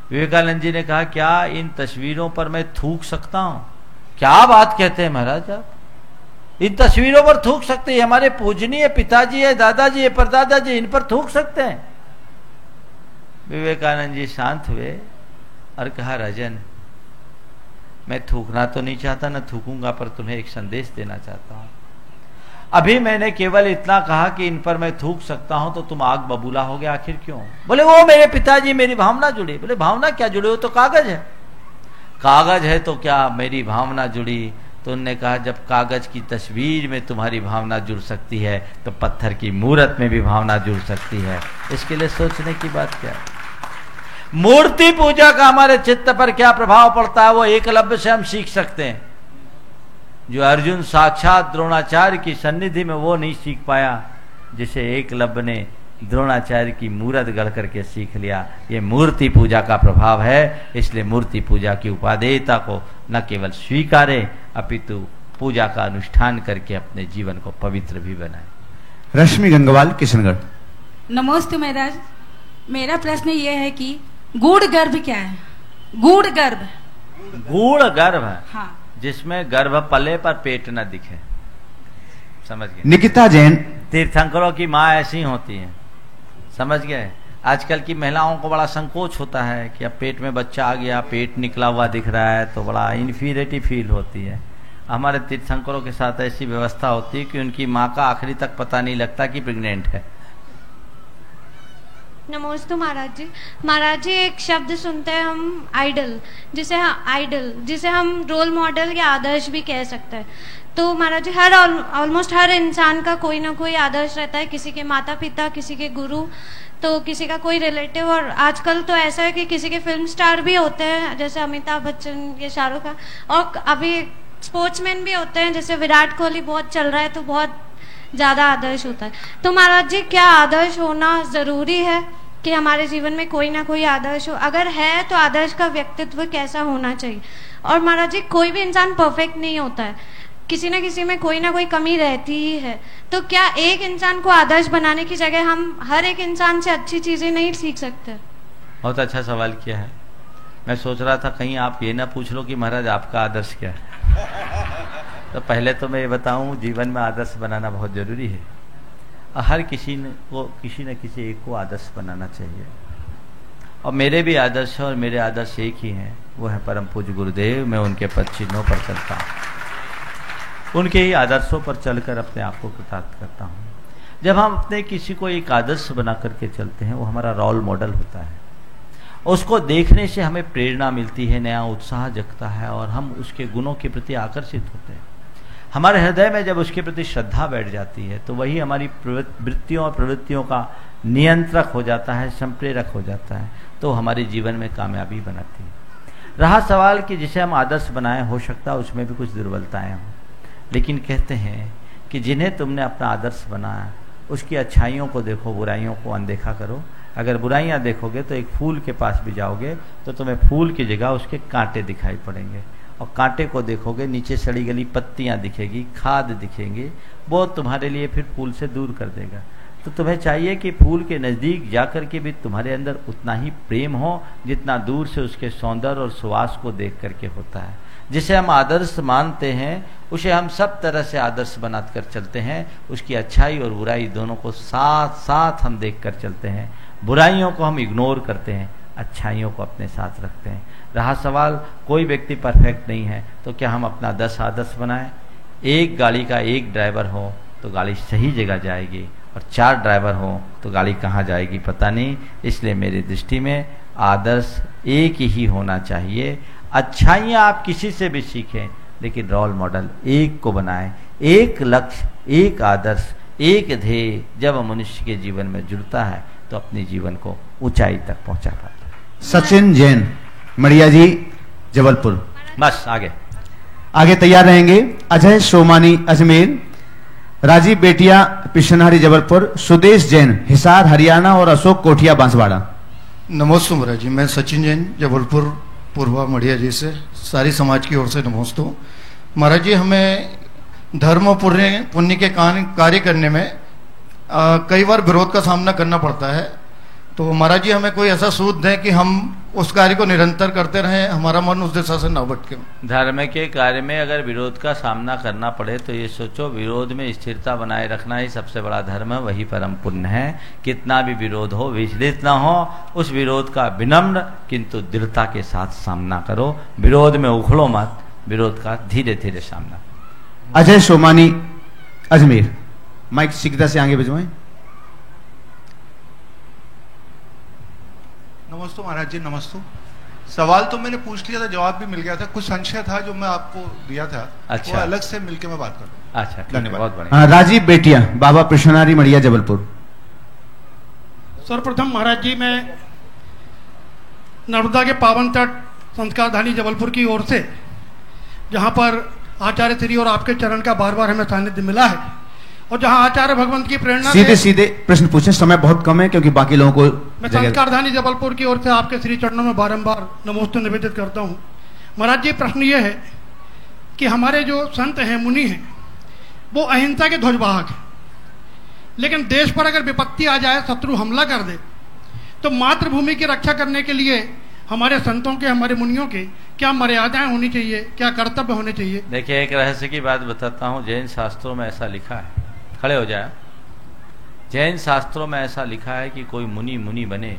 विवेकानंद जी ने कहा क्या इन तस्वीरों पर मैं थूक सकता हूं? क्या बात कहते हैं महाराज आप, इन तस्वीरों पर थूक सकते हैं? हमारे पूजनीय पिताजी है, दादाजी है, परदादा जी, इन पर थूक सकते हैं? विवेकानंद जी शांत हुए और कहा राजन, मैं थूकना तो नहीं चाहता, न थूकूंगा, पर तुम्हें एक संदेश देना चाहता हूं। अभी मैंने केवल इतना कहा कि इन पर मैं थूक सकता हूं तो तुम आग बबूला हो गया, आखिर क्यों? बोले वो मेरे पिताजी, मेरी भावना जुड़ी। बोले भावना क्या जुड़ी? हो तो कागज है। कागज है तो क्या मेरी भावना जुड़ी? तो उन्होंने कहा जब कागज की तस्वीर में तुम्हारी भावना जुड़ सकती है तो पत्थर की मूर्त में भी भावना जुड़ सकती है। इसके लिए सोचने की बात क्या है। मूर्ति पूजा का हमारे चित्त पर क्या प्रभाव पड़ता है वो एकलव्य से हम सीख सकते हैं। जो अर्जुन साक्षात द्रोणाचार्य की सन्निधि में वो नहीं सीख पाया जिसे एकलव्य ने द्रोणाचार्य की मूर्त गढ़ करके सीख लिया। ये मूर्ति पूजा का प्रभाव है। इसलिए मूर्ति पूजा की उपादेयता को न केवल स्वीकारे अपितु पूजा का अनुष्ठान करके अपने जीवन को पवित्र भी बनाए। रश्मि गंगवाल, किशनगढ़। नमस्ते महाराज, मेरा प्रश्न ये है कि गूढ़ गर्भ क्या है? गूढ़ गर्भ, गूढ़ गर्भ है हाँ, जिसमें गर्भ पले पर पेट न दिखे। समझ गए? निकिता जैन, तीर्थंकरों की माँ ऐसी होती है। समझ गए? आजकल की महिलाओं को बड़ा संकोच होता है कि अब पेट में बच्चा आ गया, पेट निकला हुआ दिख रहा है तो बड़ा इन्फीरियरिटी फील होती है। हमारे तीर्थंकरों के साथ ऐसी व्यवस्था होती है कि उनकी माँ का आखिरी तक पता नहीं लगता कि प्रेग्नेंट है। नमस्ते महाराज जी। महाराज जी, एक शब्द सुनते हैं हम आइडल, जिसे हम रोल मॉडल या आदर्श भी कह सकते हैं। तो महाराज जी, ऑलमोस्ट हर इंसान का कोई ना कोई आदर्श रहता है, किसी के माता पिता, किसी के गुरु, तो किसी का कोई रिलेटिव। और आजकल तो ऐसा है कि किसी के फिल्म स्टार भी होते हैं जैसे अमिताभ बच्चन, ये शाहरुख खान, और अभी स्पोर्ट्समैन भी होते हैं जैसे विराट कोहली बहुत चल रहा है, तो बहुत ज़्यादा आदर्श होता है। तो महाराज जी, क्या आदर्श होना ज़रूरी है कि हमारे जीवन में कोई ना कोई आदर्श हो? अगर है तो आदर्श का व्यक्तित्व कैसा होना चाहिए? और महाराज जी, कोई भी इंसान परफेक्ट नहीं होता है, किसी न किसी में कोई ना कोई कमी रहती ही है। तो क्या एक इंसान को आदर्श बनाने की जगह हम हर एक इंसान से अच्छी चीज़ें नहीं सीख सकते? बहुत अच्छा सवाल किया है। मैं सोच रहा था कहीं आप ये ना पूछ लो कि महाराज आपका आदर्श क्या है। तो पहले तो मैं ये बताऊं, जीवन में आदर्श बनाना बहुत जरूरी है। हर किसी को किसी न किसी एक को आदर्श बनाना चाहिए। और मेरे भी आदर्श हैं और मेरे आदर्श एक ही हैं, वो है परम पूज्य गुरुदेव। मैं उनके पद चिन्हों पर चलता हूँ, उनके ही आदर्शों पर चलकर अपने आप को कृतार्थ करता हूँ। जब हम अपने किसी को एक आदर्श बना करके चलते हैं, वो हमारा रोल मॉडल होता है। उसको देखने से हमें प्रेरणा मिलती है, नया उत्साह जगता है और हम उसके गुणों के प्रति आकर्षित होते हैं। हमारे हृदय में जब उसके प्रति श्रद्धा बैठ जाती है तो वही हमारी वृत्तियों और प्रवृत्तियों का नियंत्रक हो जाता है, संप्रेरक हो जाता है, तो हमारे जीवन में कामयाबी बनाती है। रहा सवाल कि जिसे हम आदर्श बनाए, हो सकता है उसमें भी कुछ दुर्बलताएं हों, लेकिन कहते हैं कि जिन्हें तुमने अपना आदर्श बनाया उसकी अच्छाइयों को देखो, बुराइयों को अनदेखा करो। अगर बुराइयां देखोगे तो एक फूल के पास भी जाओगे तो तुम्हें फूल की जगह उसके कांटे दिखाई पड़ेंगे, और कांटे को देखोगे नीचे सड़ी गली पत्तियां दिखेगी, खाद दिखेंगे, वो तुम्हारे लिए फिर फूल से दूर कर देगा। तो तुम्हें चाहिए कि फूल के नज़दीक जाकर के भी तुम्हारे अंदर उतना ही प्रेम हो जितना दूर से उसके सौंदर्य और सुवास को देख करके होता है। जिसे हम आदर्श मानते हैं उसे हम सब तरह से आदर्श बनाकर चलते हैं। उसकी अच्छाई और बुराई दोनों को साथ साथ हम देख कर चलते हैं। बुराइयों को हम इग्नोर करते हैं, अच्छाइयों को अपने साथ रखते हैं। रहा सवाल कोई व्यक्ति परफेक्ट नहीं है, तो क्या हम अपना 10 आदर्श बनाएं? एक गाड़ी का एक ड्राइवर हो तो गाड़ी सही जगह जाएगी, और 4 ड्राइवर हो तो गाड़ी कहाँ जाएगी पता नहीं। इसलिए मेरी दृष्टि में आदर्श एक ही होना चाहिए। अच्छाइयाँ आप किसी से भी सीखें, लेकिन रोल मॉडल एक को बनाएं। एक लक्ष्य, एक आदर्श, एक ध्येय जब मनुष्य के जीवन में जुड़ता है तो अपने जीवन को ऊंचाई तक पहुंचा पाता है। सचिन जैन, मड़िया जी, जबलपुर। बस आगे तैयार रहेंगे। अजय सोमानी, अजमेर। राजीव बेटिया, पिशनहरी, जबलपुर। सुदेश जैन, हिसार, हरियाणा। और अशोक कोठिया, बांसवाड़ा। नमोस्तु महाराज जी, मैं सचिन जैन, जबलपुर पूर्वा मढ़िया जी से, सारी समाज की ओर से नमोस्तु। महाराज जी, हमें धर्म और पुण्य के कार्य करने में कई बार विरोध का सामना करना पड़ता है, तो महाराज जी हमें कोई ऐसा सूत्र दें कि हम उस कार्य को निरंतर करते रहें, हमारा मन उस दिशा से न भटके। धर्म के कार्य में अगर विरोध का सामना करना पड़े तो ये सोचो, विरोध में स्थिरता बनाए रखना ही सबसे बड़ा धर्म है, वही परम पुण्य है। कितना भी विरोध हो, विचलित ना हो, उस विरोध का विनम्र किंतु दृढ़ता के साथ सामना करो। विरोध में उखड़ो मत, विरोध का धीरे धीरे सामना। अजय सोमानी, अजमेर। माइक शीघ्रता से आगे भिजवाएं। नमस्ते महाराज जी, नमस्ते। सवाल तो मैंने पूछ लिया था, जवाब भी मिल गया था। कुछ संशय था जो मैं आपको दिया था, अच्छा, वो अलग से मिलके मैं बात करूँ। अच्छा, धन्यवाद। बहुत बढ़िया। राजीव बेटिया, बाबा पिशनारी, मड़िया, जबलपुर। सर्वप्रथम महाराज जी, मैं नर्मदा के पावन तट संस्कारधानी जबलपुर की ओर से, जहाँ पर आचार्य श्री और आपके चरण का बार बार हमें सानिध्य मिला है, और जहाँ आचार्य भगवंत की प्रेरणा सीधे सीधे प्रश्न पूछे, समय बहुत कम है क्योंकि बाकी लोगों को। मैं संस्कारधानी जबलपुर की ओर से आपके श्री चरणों में बारंबार नमोस्तु निवेदित करता हूँ। महाराज जी, प्रश्न ये है कि हमारे जो संत हैं, मुनि हैं, वो अहिंसा के ध्वजवाहक हैं, लेकिन देश पर अगर विपत्ति आ जाए, शत्रु हमला कर दे, तो मातृभूमि की रक्षा करने के लिए हमारे संतों के, हमारे मुनियों के क्या मर्यादाएं होनी चाहिए, क्या कर्तव्य होने चाहिए? देखिए, एक रहस्य की बात बताता हूँ। जैन शास्त्रों में ऐसा लिखा है, खड़े हो जाए। जैन शास्त्रों में ऐसा लिखा है कि कोई मुनि बने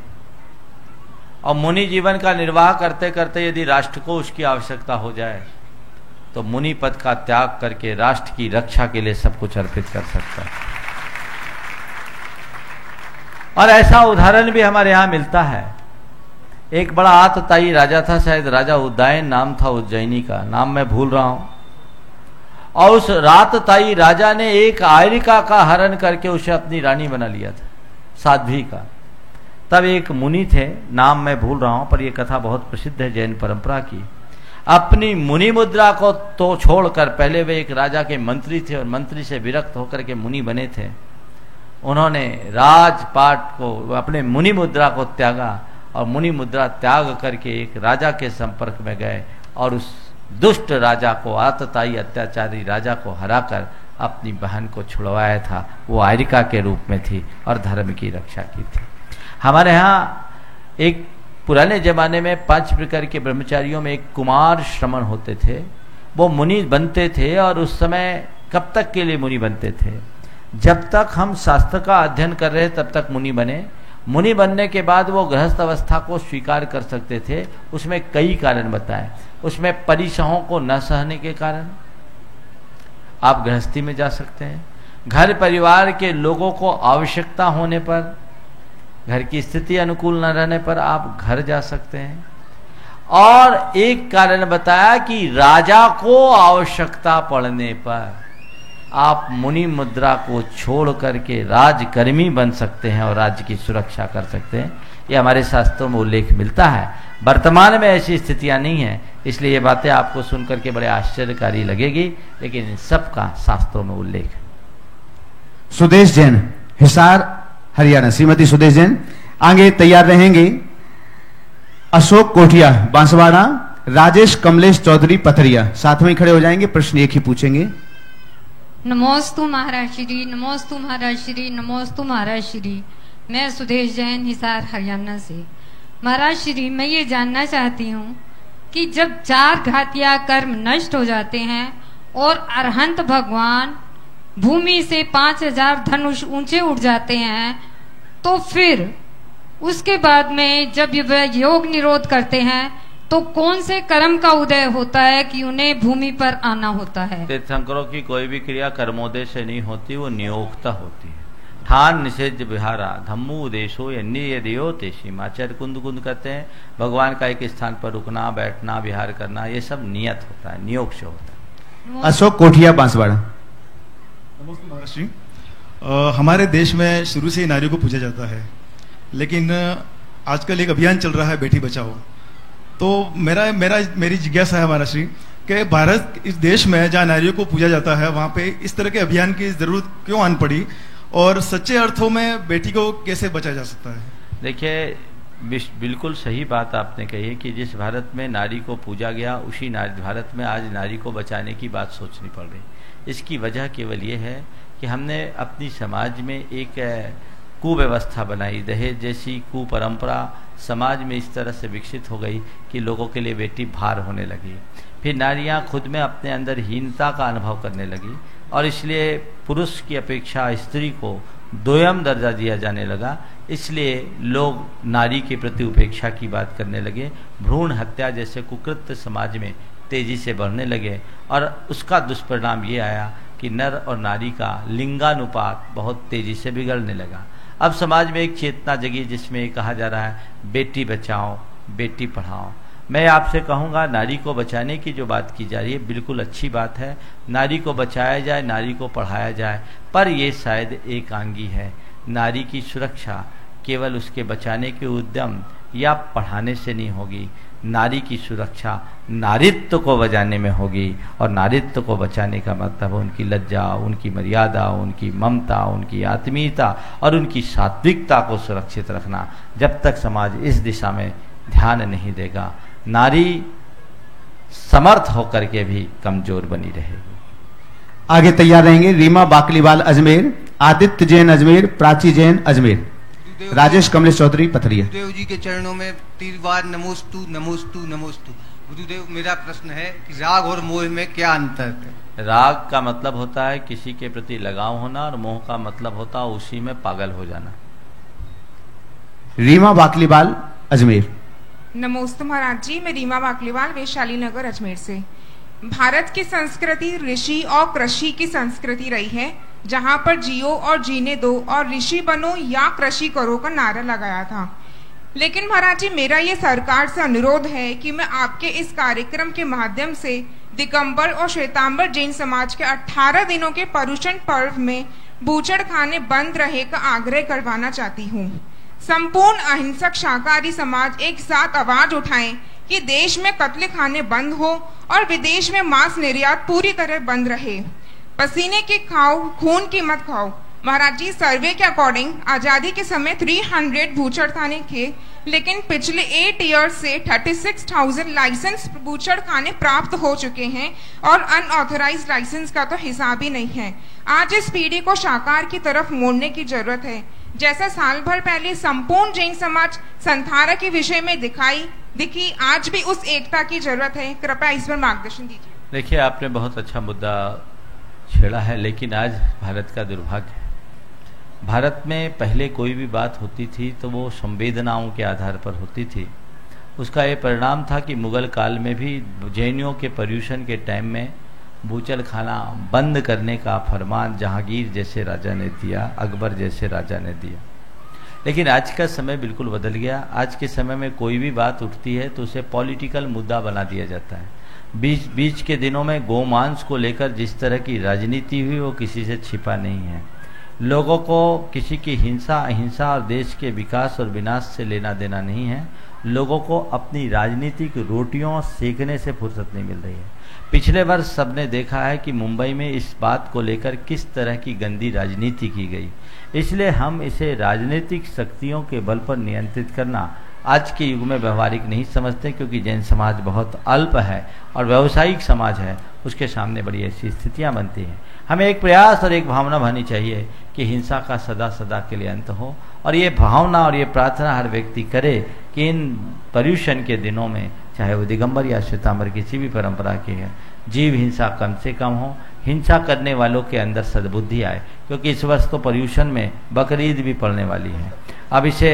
और मुनि जीवन का निर्वाह करते करते यदि राष्ट्र को उसकी आवश्यकता हो जाए तो मुनि पद का त्याग करके राष्ट्र की रक्षा के लिए सब कुछ अर्पित कर सकता है। और ऐसा उदाहरण भी हमारे यहां मिलता है। एक बड़ा आतताई राजा था, शायद राजा उदयन नाम था उज्जैनी का, नाम मैं भूल रहा हूं। और उस रातताई राजा ने एक आयरिका का हरण करके उसे अपनी रानी बना लिया था, साध्वी का। तब एक मुनि थे, नाम मैं भूल रहा हूं, पर यह कथा बहुत प्रसिद्ध है जैन परंपरा की। अपनी मुनि मुद्रा को तो छोड़कर, पहले वे एक राजा के मंत्री थे और मंत्री से विरक्त होकर के मुनि बने थे। उन्होंने राजपाट को, अपने मुनि मुद्रा को त्यागा और मुनि मुद्रा त्याग करके एक राजा के संपर्क में गए और उस दुष्ट राजा को, आतताई अत्याचारी राजा को हराकर अपनी बहन को छुड़वाया था। वो आयरिका के रूप में थी और धर्म की रक्षा की थी। हमारे यहाँ एक पुराने जमाने में 5 प्रकार के ब्रह्मचारियों में एक कुमार श्रमण होते थे। वो मुनि बनते थे। और उस समय कब तक के लिए मुनि बनते थे? जब तक हम शास्त्र का अध्ययन कर रहे तब तक मुनि बने। मुनि बनने के बाद वो गृहस्थ अवस्था को स्वीकार कर सकते थे। उसमें कई कारण बताए। उसमें परिसहों को न सहने के कारण आप गृहस्थी में जा सकते हैं। घर परिवार के लोगों को आवश्यकता होने पर, घर की स्थिति अनुकूल न रहने पर आप घर जा सकते हैं। और एक कारण बताया कि राजा को आवश्यकता पड़ने पर आप मुनि मुद्रा को छोड़ करके राजकर्मी बन सकते हैं और राज्य की सुरक्षा कर सकते हैं। ये हमारे शास्त्रों में उल्लेख मिलता है। वर्तमान में ऐसी स्थितियां नहीं है, इसलिए ये बातें आपको सुनकर के बड़े आश्चर्यकारी लगेगी, लेकिन इन सब का शास्त्रों में उल्लेख है। सुदेश जैन, हिसार, हरियाणा। श्रीमती सुदेश जैन आगे तैयार रहेंगे। अशोक कोठिया, बांसवाड़ा। राजेश कमलेश चौधरी, पथरिया। साथ में खड़े हो जाएंगे, प्रश्न एक ही पूछेंगे। नमोस्तु महाराज श्री, नमोस्तु महाराज श्री, नमोस्तु महाराज श्री। मैं सुदेश जैन, हिसार, हरियाणा से। महाराज श्री, मैं ये जानना चाहती हूँ कि जब 4 घातिया कर्म नष्ट हो जाते हैं और अरहंत भगवान भूमि से 5000 धनुष ऊंचे उठ जाते हैं, तो फिर उसके बाद में जब वे योग निरोध करते हैं तो कौन से कर्म का उदय होता है कि उन्हें भूमि पर आना होता है? तीर्थंकरों की कोई भी क्रिया कर्मोदय से नहीं होती, वो नियोक्ता होती है। ठान निषेध विहारा धम्मू उदेशो यदियो तेषिम। आचार्य कुंद कुंद कहते हैं भगवान का एक स्थान पर रुकना, बैठना, विहार करना, ये सब नियत होता है, नियोग से होता है। अशोक कोठिया, बांसवाड़ा। नमस्ते महाराज जी। हमारे देश में शुरू से ही नारियों को पूजा जाता है, लेकिन आजकल एक अभियान चल रहा है बेटी बचाओ। तो मेरी जिज्ञासा है महाराज श्री कि भारत इस देश में जहाँ नारियों को पूजा जाता है वहाँ पे इस तरह के अभियान की जरूरत क्यों आन पड़ी, और सच्चे अर्थों में बेटी को कैसे बचाया जा सकता है? देखिए, बिल्कुल सही बात आपने कही है कि जिस भारत में नारी को पूजा गया, उसी भारत में आज नारी को बचाने की बात सोचनी पड़ रही। इसकी वजह केवल ये है कि हमने अपनी समाज में एक कुव्यवस्था बनाई। दहेज जैसी कुपरंपरा समाज में इस तरह से विकसित हो गई कि लोगों के लिए बेटी भार होने लगी। फिर नारियां खुद में अपने अंदर हीनता का अनुभव करने लगी, और इसलिए पुरुष की अपेक्षा स्त्री को दोयम दर्जा दिया जाने लगा। इसलिए लोग नारी के प्रति उपेक्षा की बात करने लगे। भ्रूण हत्या जैसे कुकृत्य समाज में तेजी से बढ़ने लगे, और उसका दुष्परिणाम ये आया कि नर और नारी का लिंगानुपात बहुत तेजी से बिगड़ने लगा। अब समाज में एक चेतना जगी जिसमें कहा जा रहा है बेटी बचाओ, बेटी पढ़ाओ। मैं आपसे कहूँगा, नारी को बचाने की जो बात की जा रही है बिल्कुल अच्छी बात है। नारी को बचाया जाए, नारी को पढ़ाया जाए, पर ये शायद एकांगी है। नारी की सुरक्षा केवल उसके बचाने के उद्यम या पढ़ाने से नहीं होगी। नारी की सुरक्षा नारित्व को बचाने में होगी, और नारित्व को बचाने का मतलब उनकी लज्जा, उनकी मर्यादा, उनकी ममता, उनकी आत्मीयता और उनकी सात्विकता को सुरक्षित रखना। जब तक समाज इस दिशा में ध्यान नहीं देगा, नारी समर्थ होकर के भी कमजोर बनी रहेगी। आगे तैयार रहेंगे रीमा बाकलीवाल, अजमेर। आदित्य जैन, अजमेर। प्राची जैन, अजमेर। राजेश कमलेश चौधरी, पथरिया। गुरुदेव जी के चरणों में 3 बार नमोस्तु नमोस्तु नमोस्तु। गुरुदेव, मेरा प्रश्न है कि राग और मोह में क्या अंतर है? राग का मतलब होता है किसी के प्रति लगाव होना, और मोह का मतलब होता है उसी में पागल हो जाना। रीमा बाकलीवाल, अजमेर। नमोस्तु महाराज जी, मैं रीमा बाकलीवाल, वैशाली नगर, अजमेर से। भारत की संस्कृति ऋषि और कृषि की संस्कृति रही है, जहाँ पर जियो और जीने दो और ऋषि बनो या कृषि करो का नारा लगाया था। लेकिन महाराज जी, मेरा ये सरकार से अनुरोध है कि मैं आपके इस कार्यक्रम के माध्यम से दिगंबर और श्वेतांबर जैन समाज के 18 दिनों के पर्युषण पर्व में बूचड़ खाने बंद रहे का आग्रह करवाना चाहती हूँ। संपूर्ण अहिंसक शाकाहारी समाज एक साथ आवाज उठाएं कि देश में कत्ल खाने बंद हो और विदेश में मांस निर्यात पूरी तरह बंद रहे। पसीने की खाओ, खून की मत खाओ। महाराज जी, सर्वे के अकॉर्डिंग आजादी के समय 300 बूचड़खाने थे, लेकिन पिछले 8 ईयर से 36,000 लाइसेंस बूचड़खाने प्राप्त हो चुके हैं, और अनऑथराइज्ड लाइसेंस का तो हिसाब ही नहीं है। आज इस पीढ़ी को शाकाहार की तरफ मोड़ने की जरूरत है। जैसा साल भर पहले संपूर्ण जैन समाज संथारा के विषय में दिखी, आज भी उस एकता की जरूरत है। कृपया इस पर मार्गदर्शन दीजिए। देखिए, आपने बहुत अच्छा मुद्दा छेड़ा है, लेकिन आज भारत का दुर्भाग्य है। भारत में पहले कोई भी बात होती थी तो वो संवेदनाओं के आधार पर होती थी। उसका ये परिणाम था कि मुगल काल में भी जैनियों के पर्यूषण के टाइम में बूचल खाना बंद करने का फरमान जहांगीर जैसे राजा ने दिया, अकबर जैसे राजा ने दिया। लेकिन आज का समय बिल्कुल बदल गया। आज के समय में कोई भी बात उठती है तो उसे पॉलिटिकल मुद्दा बना दिया जाता है। बीच के दिनों में गोमांस को लेकर जिस तरह की राजनीति हुई वो किसी से छिपा नहीं है। लोगों को किसी की हिंसा अहिंसा और देश के विकास और विनाश से लेना देना नहीं है। लोगों को अपनी राजनीतिक रोटियों सेकने से फुर्सत नहीं मिल रही है। पिछले वर्ष सबने देखा है कि मुंबई में इस बात को लेकर किस तरह की गंदी राजनीति की गई। इसलिए हम इसे राजनीतिक शक्तियों के बल पर नियंत्रित करना आज के युग में व्यवहारिक नहीं समझते, क्योंकि जैन समाज बहुत अल्प है और व्यावसायिक समाज है, उसके सामने बड़ी ऐसी स्थितियां बनती हैं। हमें एक प्रयास और एक भावना होनी चाहिए कि हिंसा का सदा सदा के लिए अंत हो, और ये भावना और ये प्रार्थना हर व्यक्ति करे कि इन पर्यूषण के दिनों में, चाहे वो दिगंबर या श्वेतांबर किसी भी परंपरा की है, जीव हिंसा कम से कम हो, हिंसा करने वालों के अंदर सद्बुद्धि आए, क्योंकि इस वर्ष तो पर्यूषण में बकरीद भी पड़ने वाली है। अब इसे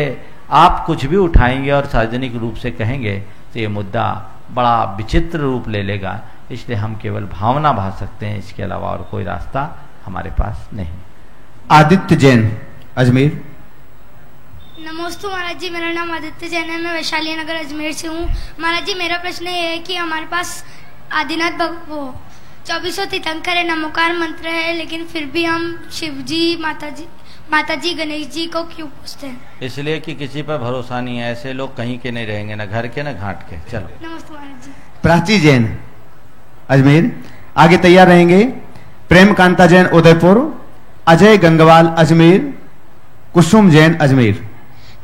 आप कुछ भी उठाएंगे और सार्वजनिक रूप से कहेंगे तो ये मुद्दा बड़ा विचित्र रूप ले लेगा। इसलिए हम केवल भावना भा सकते हैं, इसके अलावा और कोई रास्ता हमारे पास नहीं। आदित्य जैन, अजमेर। नमस्ते महाराज जी, मेरा नाम आदित्य जैन है, मैं वैशाली नगर अजमेर से हूँ। महाराज जी, मेरा प्रश्न ये है कि हमारे पास आदिनाथ वो 2400 तीर्थंकर है, नमोकार मंत्र है, लेकिन फिर भी हम शिव जी, माता जी, गणेश जी को क्यों पूछते हैं? इसलिए कि किसी पर भरोसा नहीं है। ऐसे लोग कहीं के नहीं रहेंगे, ना घर के ना घाट के। चलो। नमस्ते महाराज जी। प्राची जैन, अजमेर। आगे तैयार रहेंगे प्रेम कांता जैन, उदयपुर। अजय गंगवाल, अजमेर। कुसुम जैन, अजमेर।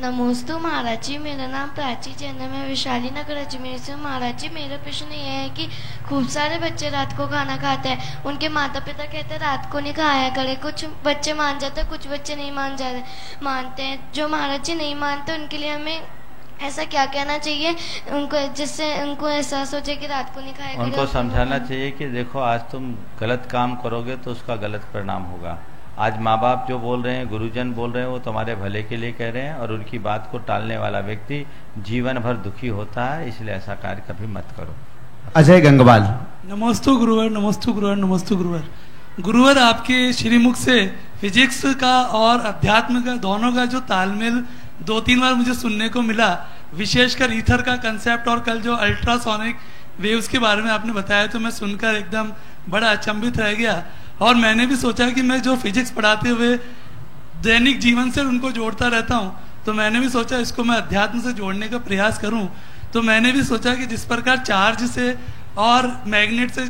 नमस्ते महाराज जी, मेरा नाम प्राची जैन है, मैं वैशाली नगर अजमेर से हूँ। महाराज जी, मेरा प्रश्न ये है कि खूब सारे बच्चे रात को खाना खाते हैं, उनके माता पिता कहते हैं रात को नहीं खाया करे। कुछ बच्चे मान जाते हैं, कुछ बच्चे नहीं मानते हैं। जो महाराज जी नहीं मानते उनके लिए हमें ऐसा क्या कहना चाहिए उनको, जिससे उनको एहसास हो जाए कि रात को नहीं खाया करे? उनको समझाना चाहिए कि देखो, आज तुम गलत काम करोगे तो उसका गलत परिणाम होगा। आज माँ बाप जो बोल रहे हैं, गुरुजन बोल रहे हैं, वो तुम्हारे भले के लिए कह रहे हैं, और उनकी बात को टालने वाला व्यक्ति जीवन भर दुखी होता है। इसलिए ऐसा कार्य कभी मत करो। अजय गंगवाल। नमस्ते गुरुवर, नमस्ते गुरुवर, नमस्ते गुरुवर। गुरुवर, आपके श्रीमुख से फिजिक्स का और अध्यात्म का दोनों का जो तालमेल 2-3 बार मुझे सुनने को मिला, विशेषकर ईथर का कंसेप्ट, और कल जो अल्ट्रासोनिक वेव्स के बारे में आपने बताया तो मैं सुनकर एकदम बड़ा अचंभित रह गया। और मैंने भी सोचा कि मैं जो फिजिक्स पढ़ाते हुए दैनिक जीवन से उनको जोड़ता रहता हूँ, तो मैंने भी सोचा इसको मैं अध्यात्म से जोड़ने का प्रयास करूँ। तो मैंने भी सोचा कि जिस प्रकार चार्ज से और मैग्नेट से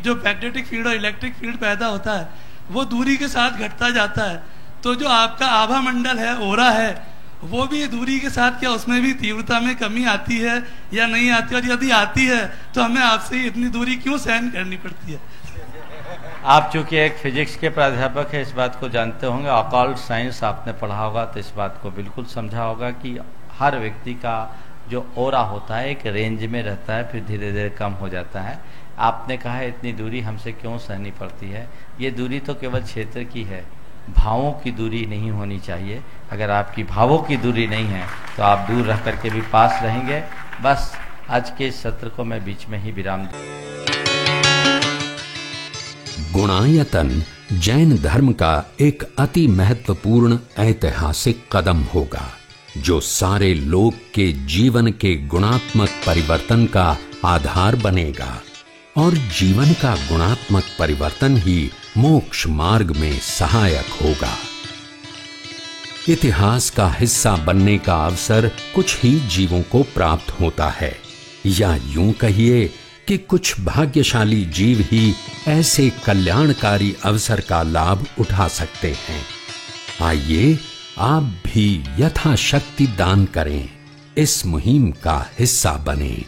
जो मैग्नेटिक फील्ड और इलेक्ट्रिक फील्ड पैदा होता है वो दूरी के साथ घटता जाता है, तो जो आपका आभा मंडल है, ओरा है, वो भी दूरी के साथ क्या उसमें भी तीव्रता में कमी आती है या नहीं आती? और यदि आती है तो हमें आपसे इतनी दूरी क्यों सहन करनी पड़ती है? आप चूंकि एक फिजिक्स के प्राध्यापक है, इस बात को जानते होंगे। ऑकल्ट साइंस आपने पढ़ा होगा तो इस बात को बिल्कुल समझा होगा कि हर व्यक्ति का जो ओरा होता है एक रेंज में रहता है, फिर धीरे धीरे कम हो जाता है। आपने कहा है इतनी दूरी हमसे क्यों सहनी पड़ती है? ये दूरी तो केवल क्षेत्र की है, भावों की दूरी नहीं होनी चाहिए। अगर आपकी भावों की दूरी नहीं है तो आप दूर रह करके भी पास रहेंगे। बस आज के इस सत्र को मैं बीच में ही विराम दूं। गुणायतन जैन धर्म का एक अति महत्वपूर्ण ऐतिहासिक कदम होगा, जो सारे लोक के जीवन के गुणात्मक परिवर्तन का आधार बनेगा, और जीवन का गुणात्मक परिवर्तन ही मोक्ष मार्ग में सहायक होगा। इतिहास का हिस्सा बनने का अवसर कुछ ही जीवों को प्राप्त होता है, या यूं कहिए कि कुछ भाग्यशाली जीव ही ऐसे कल्याणकारी अवसर का लाभ उठा सकते हैं। आइए आप भी यथाशक्ति दान करें, इस मुहिम का हिस्सा बनें।